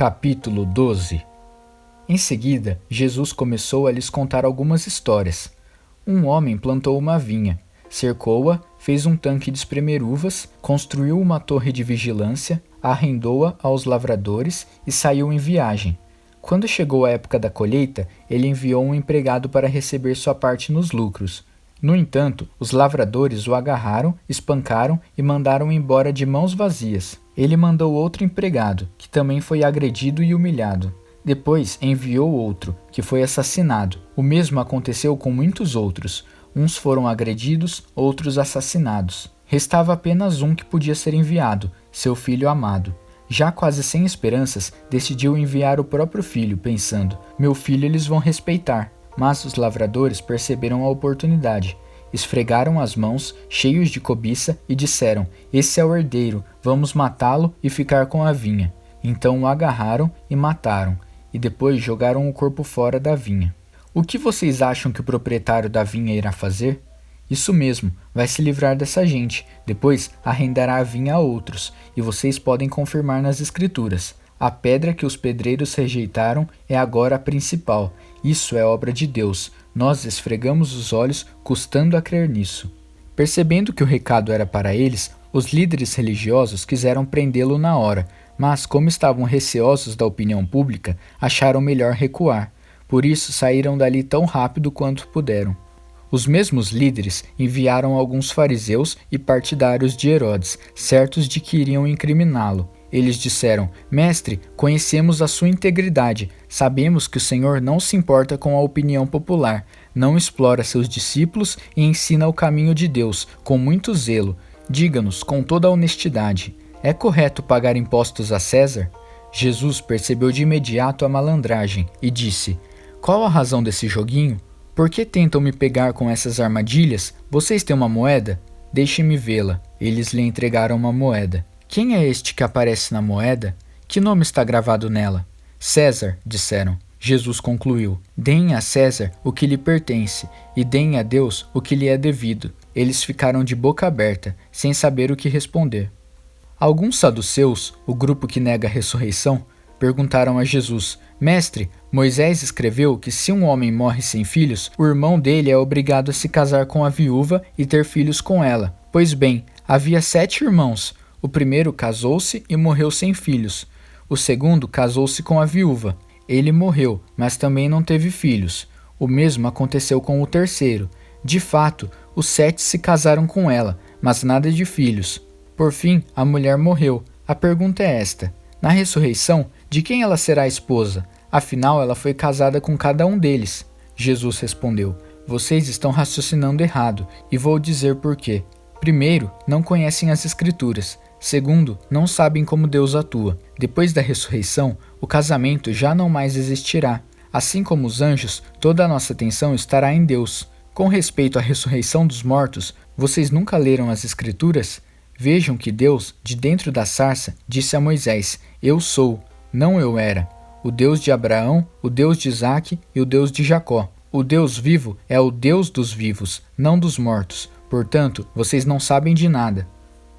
Capítulo 12. Em seguida, Jesus começou a lhes contar algumas histórias. Um homem plantou uma vinha, cercou-a, fez um tanque de espremer uvas, construiu uma torre de vigilância, arrendou-a aos lavradores e saiu em viagem. Quando chegou a época da colheita, ele enviou um empregado para receber sua parte nos lucros. No entanto, os lavradores o agarraram, espancaram e mandaram embora de mãos vazias. Ele mandou outro empregado, que também foi agredido e humilhado. Depois enviou outro, que foi assassinado. O mesmo aconteceu com muitos outros. Uns foram agredidos, outros assassinados. Restava apenas um que podia ser enviado, seu filho amado. Já quase sem esperanças, decidiu enviar o próprio filho, pensando: meu filho eles vão respeitar. Mas os lavradores perceberam a oportunidade. Esfregaram as mãos, cheios de cobiça, e disseram: esse é o herdeiro, vamos matá-lo e ficar com a vinha. Então o agarraram e mataram, e depois jogaram o corpo fora da vinha. O que vocês acham que o proprietário da vinha irá fazer? Isso mesmo, vai se livrar dessa gente, depois arrendará a vinha a outros, e vocês podem confirmar nas escrituras. A pedra que os pedreiros rejeitaram é agora a principal. Isso é obra de Deus. Nós esfregamos os olhos, custando a crer nisso. Percebendo que o recado era para eles, os líderes religiosos quiseram prendê-lo na hora, mas como estavam receosos da opinião pública, acharam melhor recuar. Por isso saíram dali tão rápido quanto puderam. Os mesmos líderes enviaram alguns fariseus e partidários de Herodes, certos de que iriam incriminá-lo. Eles disseram: mestre, conhecemos a sua integridade, sabemos que o Senhor não se importa com a opinião popular, não explora seus discípulos e ensina o caminho de Deus, com muito zelo. Diga-nos com toda a honestidade, é correto pagar impostos a César? Jesus percebeu de imediato a malandragem e disse: qual a razão desse joguinho? Por que tentam me pegar com essas armadilhas? Vocês têm uma moeda? Deixe-me vê-la. Eles lhe entregaram uma moeda. Quem é este que aparece na moeda? Que nome está gravado nela? César, disseram. Jesus concluiu: deem a César o que lhe pertence, e deem a Deus o que lhe é devido. Eles ficaram de boca aberta, sem saber o que responder. Alguns saduceus, o grupo que nega a ressurreição, perguntaram a Jesus: mestre, Moisés escreveu que se um homem morre sem filhos, o irmão dele é obrigado a se casar com a viúva e ter filhos com ela. Pois bem, havia 7 irmãos. O primeiro casou-se e morreu sem filhos. O segundo casou-se com a viúva. Ele morreu, mas também não teve filhos. O mesmo aconteceu com o terceiro. De fato, os 7 se casaram com ela, mas nada de filhos. Por fim, a mulher morreu. A pergunta é esta: na ressurreição, de quem ela será esposa? Afinal, ela foi casada com cada um deles. Jesus respondeu: vocês estão raciocinando errado, e vou dizer por quê. Primeiro, não conhecem as Escrituras. Segundo, não sabem como Deus atua. Depois da ressurreição, o casamento já não mais existirá. Assim como os anjos, toda a nossa atenção estará em Deus. Com respeito à ressurreição dos mortos, vocês nunca leram as Escrituras? Vejam que Deus, de dentro da sarça, disse a Moisés: eu sou, não eu era, o Deus de Abraão, o Deus de Isaque e o Deus de Jacó. O Deus vivo é o Deus dos vivos, não dos mortos. Portanto, vocês não sabem de nada.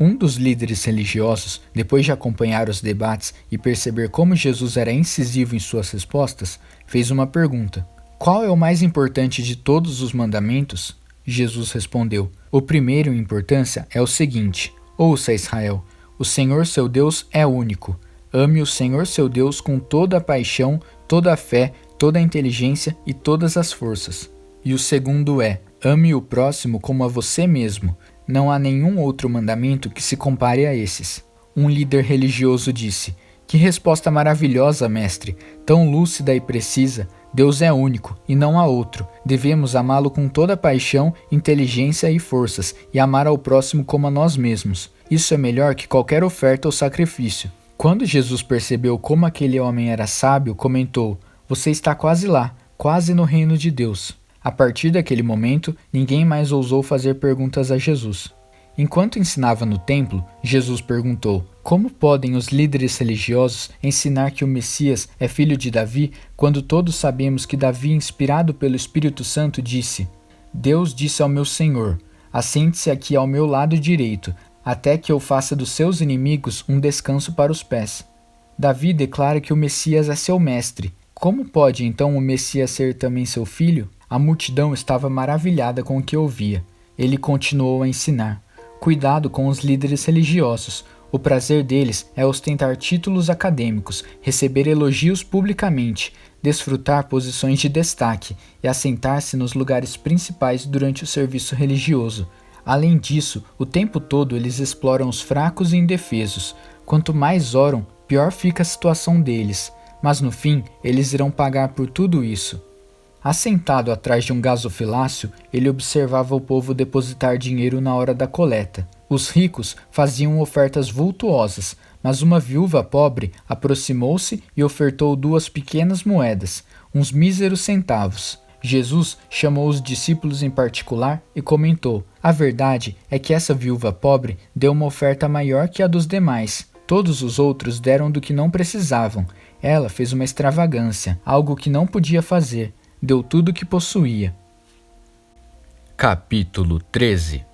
Um dos líderes religiosos, depois de acompanhar os debates e perceber como Jesus era incisivo em suas respostas, fez uma pergunta: qual é o mais importante de todos os mandamentos? Jesus respondeu: o primeiro em importância é o seguinte: ouça, Israel, o Senhor seu Deus é único. Ame o Senhor seu Deus com toda a paixão, toda a fé, toda a inteligência e todas as forças. E o segundo é: ame o próximo como a você mesmo. Não há nenhum outro mandamento que se compare a esses. Um líder religioso disse: que resposta maravilhosa, mestre, tão lúcida e precisa. Deus é único e não há outro. Devemos amá-lo com toda a paixão, inteligência e forças, e amar ao próximo como a nós mesmos. Isso é melhor que qualquer oferta ou sacrifício. Quando Jesus percebeu como aquele homem era sábio, comentou: você está quase lá, quase no reino de Deus. A partir daquele momento, ninguém mais ousou fazer perguntas a Jesus. Enquanto ensinava no templo, Jesus perguntou: como podem os líderes religiosos ensinar que o Messias é filho de Davi, quando todos sabemos que Davi, inspirado pelo Espírito Santo, disse: Deus disse ao meu Senhor: assente-se aqui ao meu lado direito, até que eu faça dos seus inimigos um descanso para os pés. Davi declara que o Messias é seu mestre. Como pode então o Messias ser também seu filho? A multidão estava maravilhada com o que ouvia. Ele continuou a ensinar: cuidado com os líderes religiosos. O prazer deles é ostentar títulos acadêmicos, receber elogios publicamente, desfrutar posições de destaque e assentar-se nos lugares principais durante o serviço religioso. Além disso, o tempo todo eles exploram os fracos e indefesos. Quanto mais oram, pior fica a situação deles. Mas no fim, eles irão pagar por tudo isso. Assentado atrás de um gasofilácio, ele observava o povo depositar dinheiro na hora da coleta. Os ricos faziam ofertas vultuosas, mas uma viúva pobre aproximou-se e ofertou 2 pequenas moedas, uns míseros centavos. Jesus chamou os discípulos em particular e comentou: a verdade é que essa viúva pobre deu uma oferta maior que a dos demais. Todos os outros deram do que não precisavam. Ela fez uma extravagância, algo que não podia fazer. Deu tudo o que possuía. Capítulo 13.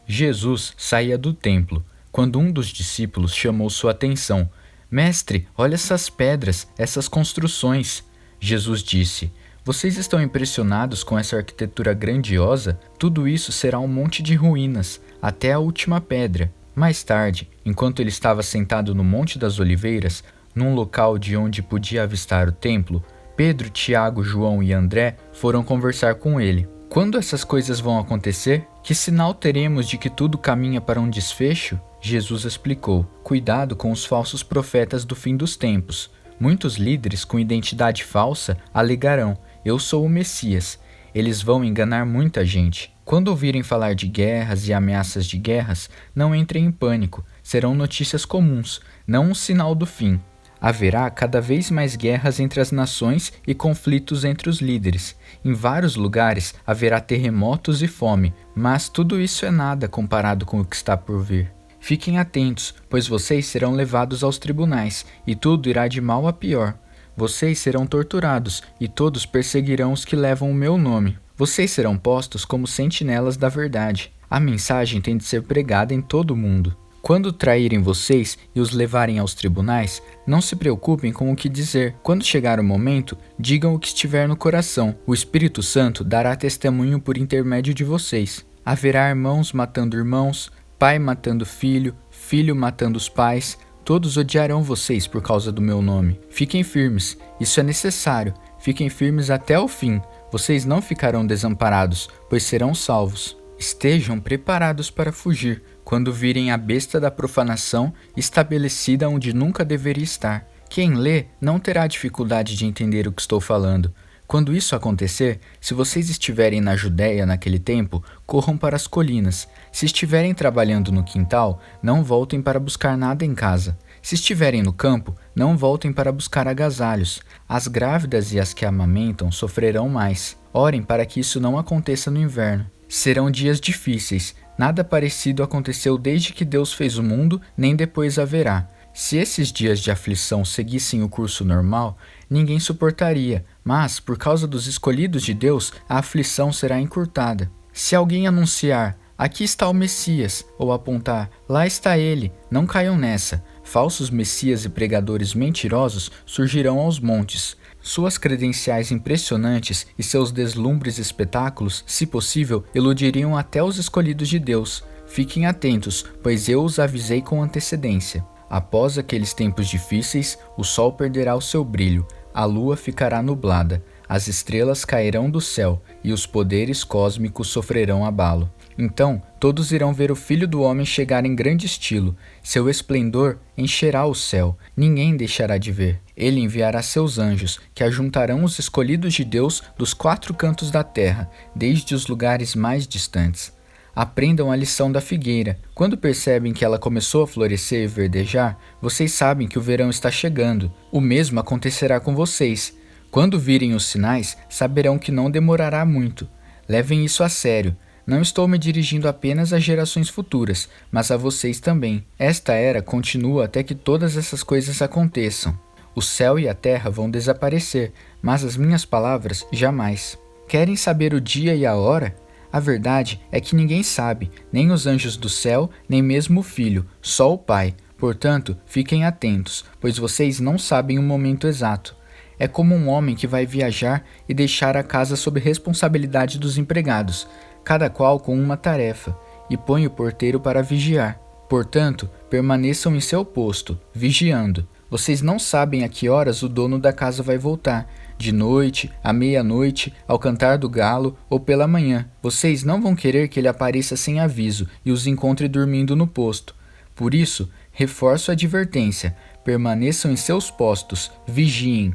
Jesus saía do templo, quando um dos discípulos chamou sua atenção. Mestre, olha essas pedras, essas construções. Jesus disse: vocês estão impressionados com essa arquitetura grandiosa? Tudo isso será um monte de ruínas, até a última pedra. Mais tarde, enquanto ele estava sentado no Monte das Oliveiras, num local de onde podia avistar o templo, Pedro, Tiago, João e André foram conversar com ele. Quando essas coisas vão acontecer? Que sinal teremos de que tudo caminha para um desfecho? Jesus explicou: cuidado com os falsos profetas do fim dos tempos. Muitos líderes com identidade falsa alegarão: eu sou o Messias. Eles vão enganar muita gente. Quando ouvirem falar de guerras e ameaças de guerras, não entrem em pânico. Serão notícias comuns, não um sinal do fim. Haverá cada vez mais guerras entre as nações e conflitos entre os líderes. Em vários lugares haverá terremotos e fome, mas tudo isso é nada comparado com o que está por vir. Fiquem atentos, pois vocês serão levados aos tribunais, e tudo irá de mal a pior. Vocês serão torturados, e todos perseguirão os que levam o meu nome. Vocês serão postos como sentinelas da verdade. A mensagem tem de ser pregada em todo o mundo. Quando traírem vocês e os levarem aos tribunais, não se preocupem com o que dizer. Quando chegar o momento, digam o que estiver no coração. O Espírito Santo dará testemunho por intermédio de vocês. Haverá irmãos matando irmãos, pai matando filho, filho matando os pais. Todos odiarão vocês por causa do meu nome. Fiquem firmes, isso é necessário. Fiquem firmes até o fim. Vocês não ficarão desamparados, pois serão salvos. Estejam preparados para fugir quando virem a besta da profanação estabelecida onde nunca deveria estar. Quem lê não terá dificuldade de entender o que estou falando. Quando isso acontecer, se vocês estiverem na Judéia naquele tempo, corram para as colinas. Se estiverem trabalhando no quintal, não voltem para buscar nada em casa. Se estiverem no campo, não voltem para buscar agasalhos. As grávidas e as que amamentam sofrerão mais. Orem para que isso não aconteça no inverno. Serão dias difíceis. Nada parecido aconteceu desde que Deus fez o mundo, nem depois haverá. Se esses dias de aflição seguissem o curso normal, ninguém suportaria, mas, por causa dos escolhidos de Deus, a aflição será encurtada. Se alguém anunciar: aqui está o Messias, ou apontar: lá está ele, não caiam nessa. Falsos messias e pregadores mentirosos surgirão aos montes. Suas credenciais impressionantes e seus deslumbres espetáculos, se possível, iludiriam até os escolhidos de Deus. Fiquem atentos, pois eu os avisei com antecedência. Após aqueles tempos difíceis, o sol perderá o seu brilho, a lua ficará nublada, as estrelas cairão do céu e os poderes cósmicos sofrerão abalo. Então, todos irão ver o Filho do Homem chegar em grande estilo. Seu esplendor encherá o céu, ninguém deixará de ver. Ele enviará seus anjos, que ajuntarão os escolhidos de Deus dos 4 cantos da terra, desde os lugares mais distantes. Aprendam a lição da figueira. Quando percebem que ela começou a florescer e verdejar, vocês sabem que o verão está chegando. O mesmo acontecerá com vocês. Quando virem os sinais, saberão que não demorará muito. Levem isso a sério. Não estou me dirigindo apenas às gerações futuras, mas a vocês também. Esta era continua até que todas essas coisas aconteçam. O céu e a terra vão desaparecer, mas as minhas palavras jamais. Querem saber o dia e a hora? A verdade é que ninguém sabe, nem os anjos do céu, nem mesmo o Filho, só o Pai. Portanto, fiquem atentos, pois vocês não sabem o momento exato. É como um homem que vai viajar e deixar a casa sob responsabilidade dos empregados, cada qual com uma tarefa, e põe o porteiro para vigiar. Portanto, permaneçam em seu posto, vigiando. Vocês não sabem a que horas o dono da casa vai voltar, de noite, à meia-noite, ao cantar do galo ou pela manhã. Vocês não vão querer que ele apareça sem aviso e os encontre dormindo no posto. Por isso, reforço a advertência: permaneçam em seus postos, vigiem.